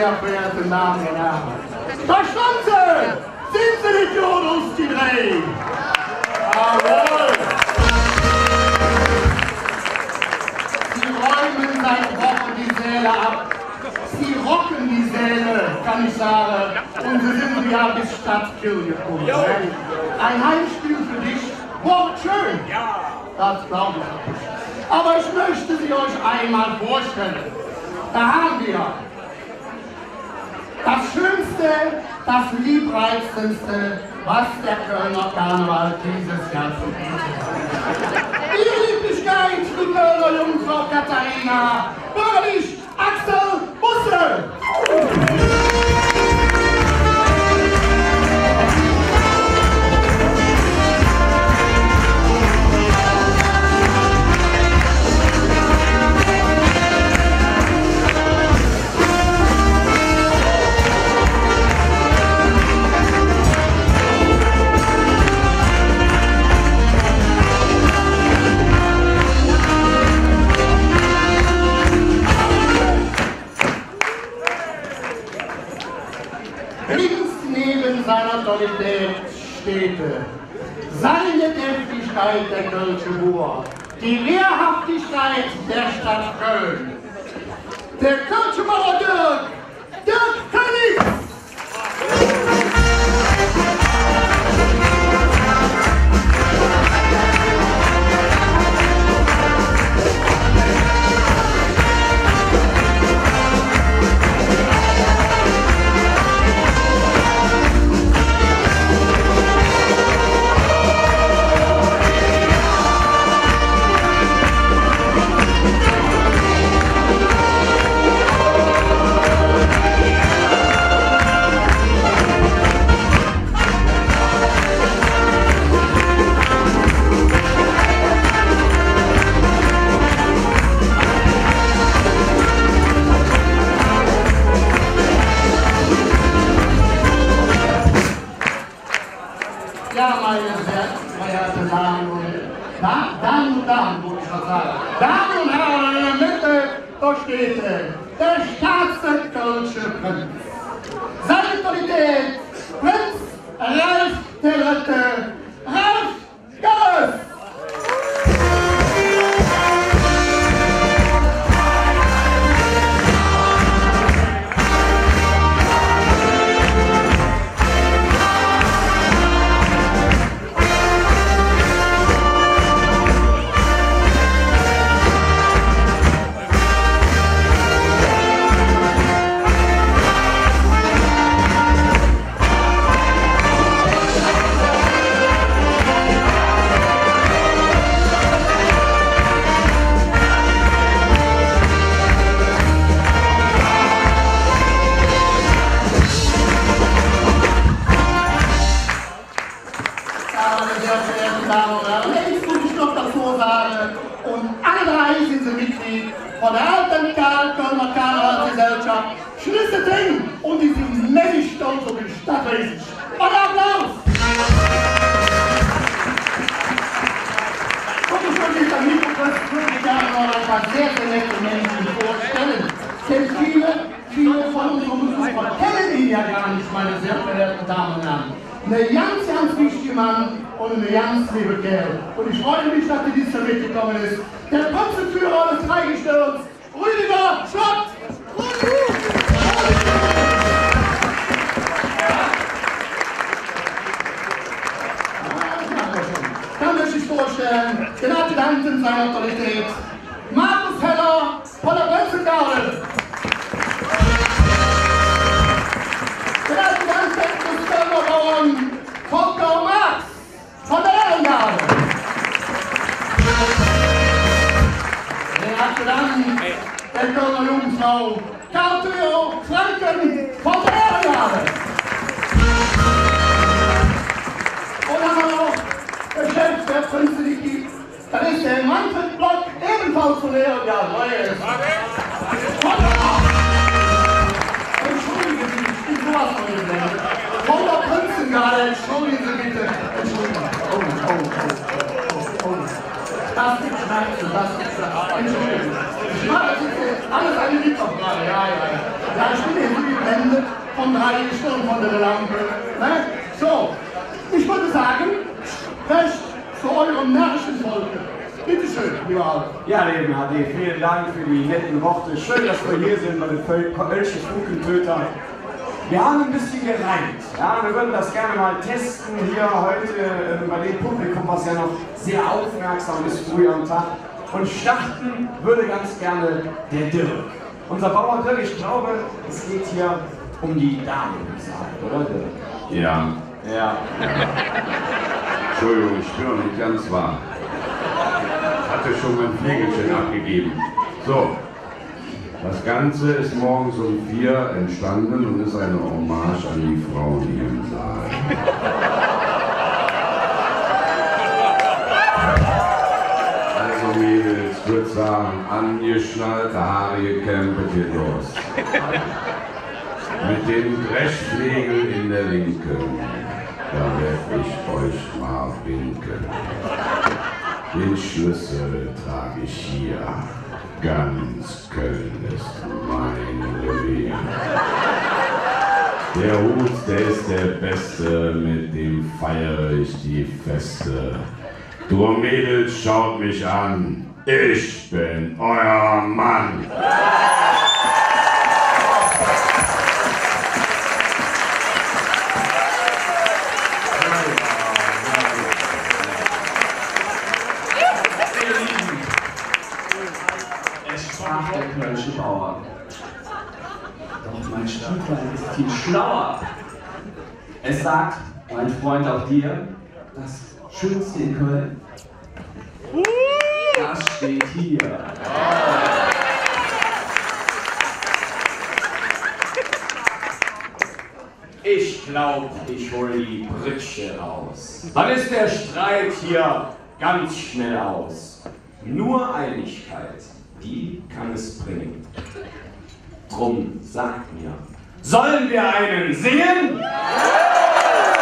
sehr verehrten Damen und Herren. Da stand sie! Sind Sie nicht Jodos, die drei? Jawohl! Sie räumen seit Wochen die Säle ab. Sie rocken die Säle, kann ich sagen. Und Sie sind ja bis Stadtkirche gekommen. Ein Heimspiel für dich. Schön. Ja. Das glaube ich nicht. Aber ich möchte sie euch einmal vorstellen. Da haben wir das Schönste, das Liebreizendste, was der Kölner Karneval dieses Jahr zu bieten hat. Die Lieblichkeit, die Kölner Jungfrau Katharina, bürgerlich Axel Busse. Autorität steht seine Deftigkeit der Kölsche Bur, die Wehrhaftigkeit der Stadt Köln. Der Kölsche Bauer Dirk König! Ja, meine sehr verehrten Damen und Herren, wo ich was sage. Damen und Herren, in der Mitte, da steht der Staatskölsche Prinz. Seine Autorität, Prinz Ralf der Dritte, Ralf Görres. Und alle drei sind sie Mitglied von der alten Kölner Karnevalsgesellschaft Schlüsselding und die sind mächtig stolz auf die Stadtwesen. Und Applaus! Und ich möchte mich am Mikrofon gerne noch ein paar sehr, sehr nette Menschen vorstellen. Denn viele von unseren Besuchern kennen ihn ja gar nicht, meine sehr verehrten Damen und Herren. Eine ganz wichtige Mann und eine ganz liebe Kerl. Und ich freue mich, dass die Liste mitgekommen ist. Der Prinzenführer des Dreigestirns, Rüdiger Schott! Kann man sich vorstellen, den Adjutanten seiner Autorität, Markus Heller von der Prinzengarde. Den Adjutanten des Kölner Bauern, Volker Marx von der Herrengarde. Den Adjutanten der Kölner Jungfrau, Karl Theo Franken von der Herrengarde. Und dann haben wir noch der Chef der Prinzenlikie, das ist der Manfred Block, ebenfalls von der Herrengarde. Entschuldigen Sie, ich bin sowas von geblendet. Von der Prinzengarde, entschuldigen Sie bitte. Entschuldigen Sie. Das gibt Schmerzen, das gibt Schmerzen. Entschuldigen Sie. Ich mache das jetzt alles eine Lieferfrage, ja. Ja, ich bin hier Ende von 3 Stunden von der Lampe. Ne? So, ich würde sagen, recht zu eurem närrischen Volke. Bitte schön, lieber Alter. Ja, lieben HD, vielen Dank für die netten Worte. Schön, dass wir hier sind bei den Kölschen Funkentöter. Wir haben ein bisschen gereimt. Ja, wir würden das gerne mal testen hier heute bei dem Publikum, was ja noch sehr aufmerksam ist früh am Tag. Und starten würde ganz gerne der Dirk. Unser Bauer Dirk, ich glaube, es geht hier um die Damen im Saal, oder Dirk? Ja. Ja. Entschuldigung, ich bin noch nicht ganz wahr. Ich hatte schon mein Fliegelchen abgegeben. So. Das Ganze ist morgens um 4 entstanden und ist eine Hommage an die Frauen hier im Saal. Also Mädels, ich würde sagen, angeschnallte Haare gekämpft geht los. Mit dem Dreschflegel in der Linken, da werd ich euch mal winken. Den Schlüssel trage ich hier. Ganz Köln ist mein Revier. Der Hut, der ist der Beste, mit dem feiere ich die Feste. Du Mädels, schaut mich an, ich bin euer Mann. Sprach der kölsche Bauer. Doch mein Stüblein ist viel schlauer. Es sagt, mein Freund, auch dir, das Schönste in Köln, das steht hier. Ich glaub, ich hol die Britsche raus. Dann ist der Streit hier ganz schnell aus. Nur Einigkeit, die kann es bringen. Drum sagt mir, sollen wir einen singen?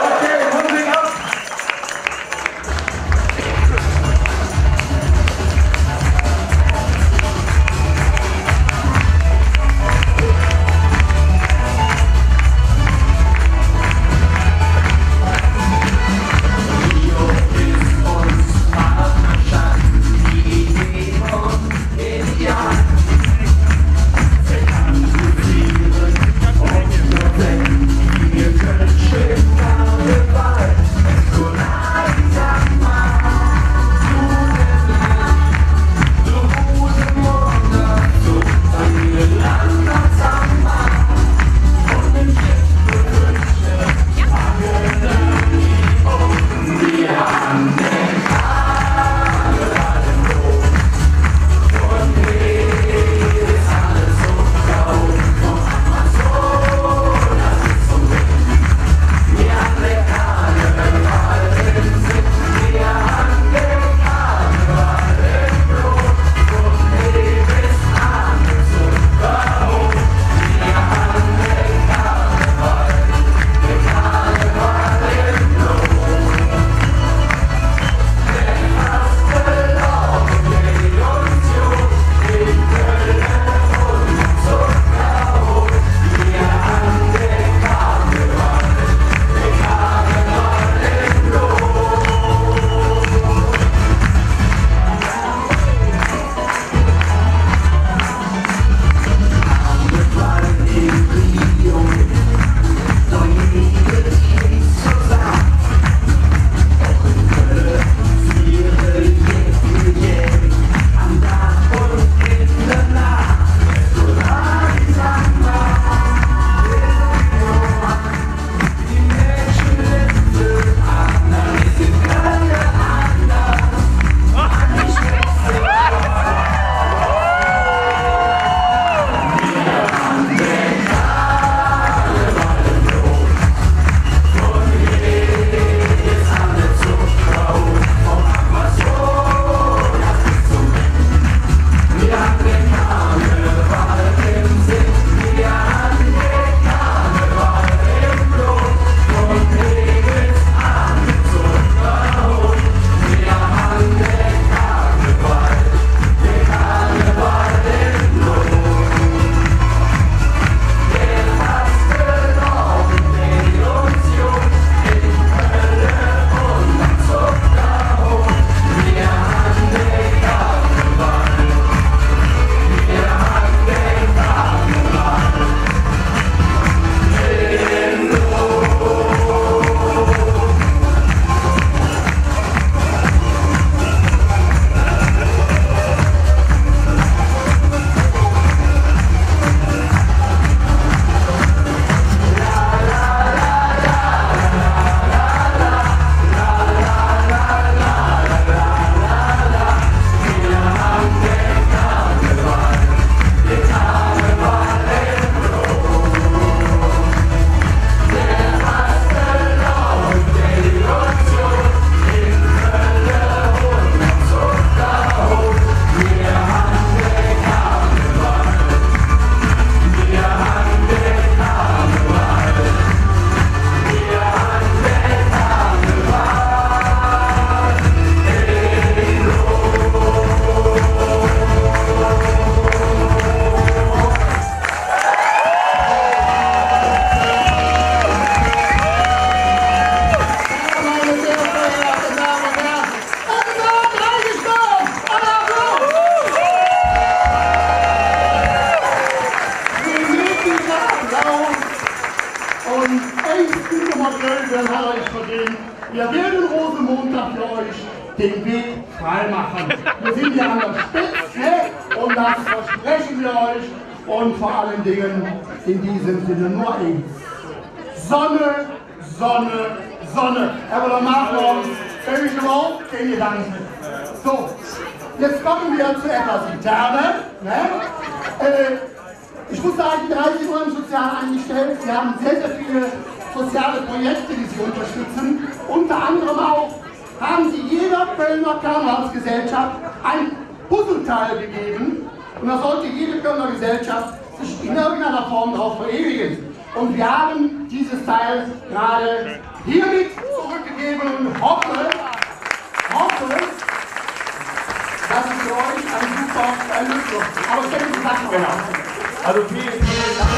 Okay, Musik ab! Wir können schön Karneval den Weg freimachen. Wir sind hier an der Spitze und das versprechen wir euch und vor allen Dingen in diesem Sinne nur eins. Sonne, Sonne, Sonne. Aber machen wir uns völlig überhaupt den Gedanken. So, jetzt kommen wir zu etwas Interne. Ne? Ich muss sagen, die 30 Uhr im Sozial eingestellt. Sie haben sehr, sehr viele soziale Projekte, die sie unterstützen. Unter anderem auch haben sie jeder Kölner Karnevalsgesellschaft ein Puzzleteil gegeben. Und da sollte jede Kölner Gesellschaft sich in irgendeiner Form darauf verewigen. Und wir haben dieses Teil gerade hiermit zurückgegeben und hoffe, dass es für euch ein super Erlösung ist. Aber stellen Sie das genau. Also vielen Dank.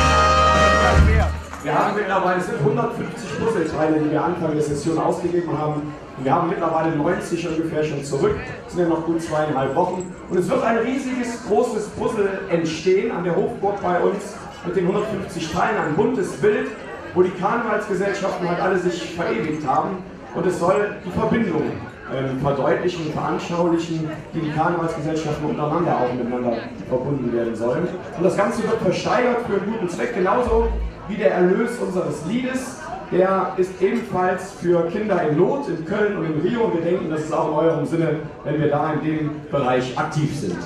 Wir haben mittlerweile 150 Puzzleteile, die wir Anfang der Session ausgegeben haben. Und wir haben mittlerweile 90 ungefähr schon zurück. Es sind ja noch gut 2,5 Wochen. Und es wird ein riesiges, großes Puzzle entstehen an der Hofburg bei uns mit den 150 Teilen, ein buntes Bild, wo die Karnevalsgesellschaften halt alle sich verewigt haben. Und es soll die Verbindung verdeutlichen, veranschaulichen, die die Karnevalsgesellschaften untereinander auch miteinander verbunden werden sollen. Und das Ganze wird versteigert für einen guten Zweck, genauso wie der Erlös unseres Liedes. Der ist ebenfalls für Kinder in Not in Köln und in Rio. Und wir denken, das ist auch in eurem Sinne, wenn wir da in dem Bereich aktiv sind.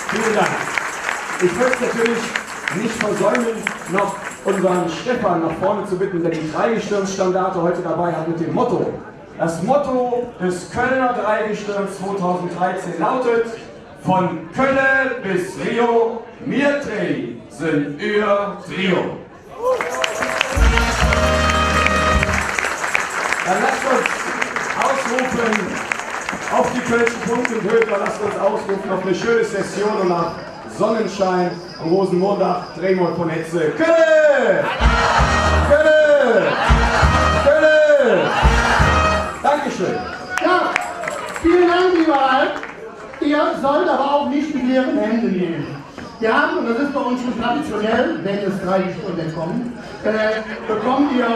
Vielen Dank. Ich möchte natürlich nicht versäumen, noch unseren Stefan nach vorne zu bitten, der die Dreigestirnsstandarte heute dabei hat mit dem Motto. Das Motto des Kölner Dreigestirns 2013 lautet: Von Köln bis Rio, wir drei sind ihr Trio. Dann lasst uns ausrufen auf die Kölschen Punktenhöfer, lasst uns ausrufen auf eine schöne Session und nach Sonnenschein am Rosenmontag drehen wir von Hetze. Köln! Köln! Köln! Dankeschön. Ja, vielen Dank, lieber Ralf. Ihr sollt aber auch nicht mit leeren Händen gehen. Wir haben, und das ist bei uns schon traditionell, wenn es 3 Stunden kommt, bekommt ihr,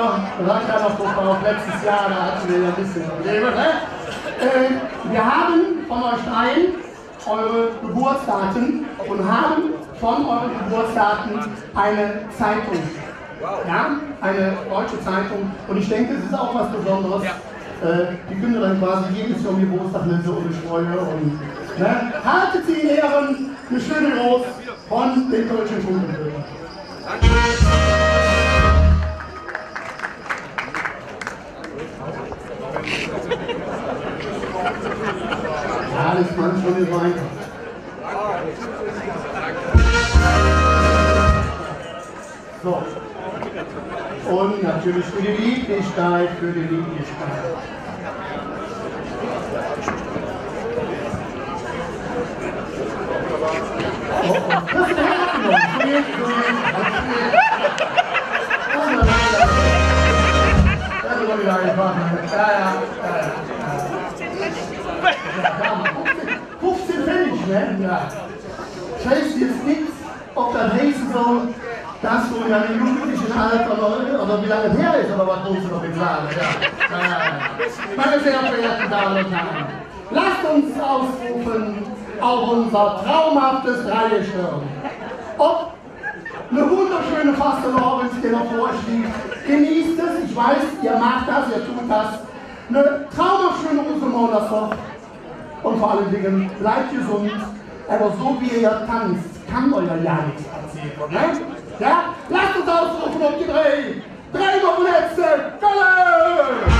sagt ja noch auf letztes Jahr, da hatten wir ja ein bisschen Probleme, ne? Wir haben von euch dreien eure Geburtsdaten und haben von euren Geburtsdaten eine Zeitung. Ja, eine deutsche Zeitung. Und ich denke, es ist auch was Besonderes. Die können dann quasi jedes Jahr um die Geburtstag lesen und ich freue. Und ne, haltet sie in Ehren, eine schöne Gruß von den deutschen Punktenhöfern. Ja, das kann schon nicht weiter. So. Und natürlich für die Lieblichkeit, für die Lieblichkeit. Oh, das ist der ja. 15 Pfennig, ne? Ja. Ich weiß jetzt nichts, ob das heißen soll, dass du in einem jugendlichen Alter oder wie lange es her ist, oder was musst du noch jetzt sagen? Ja. Meine sehr verehrten Damen und Herren, lasst uns ausrufen auf unser traumhaftes Dreigestirn. Ob eine wunderschöne Fastelovn, wenn sie dir noch vorsteht, genießt es, ich weiß, ihr macht das, ihr tut das. Eine traumhaft schöne Rosenmonatwoche und vor allen Dingen bleibt gesund, aber so wie ihr tanzt, kann euch ja nichts passieren. Ne? Ja? Lasst uns ausrufen auf die 3 Wochen Netze! Köln!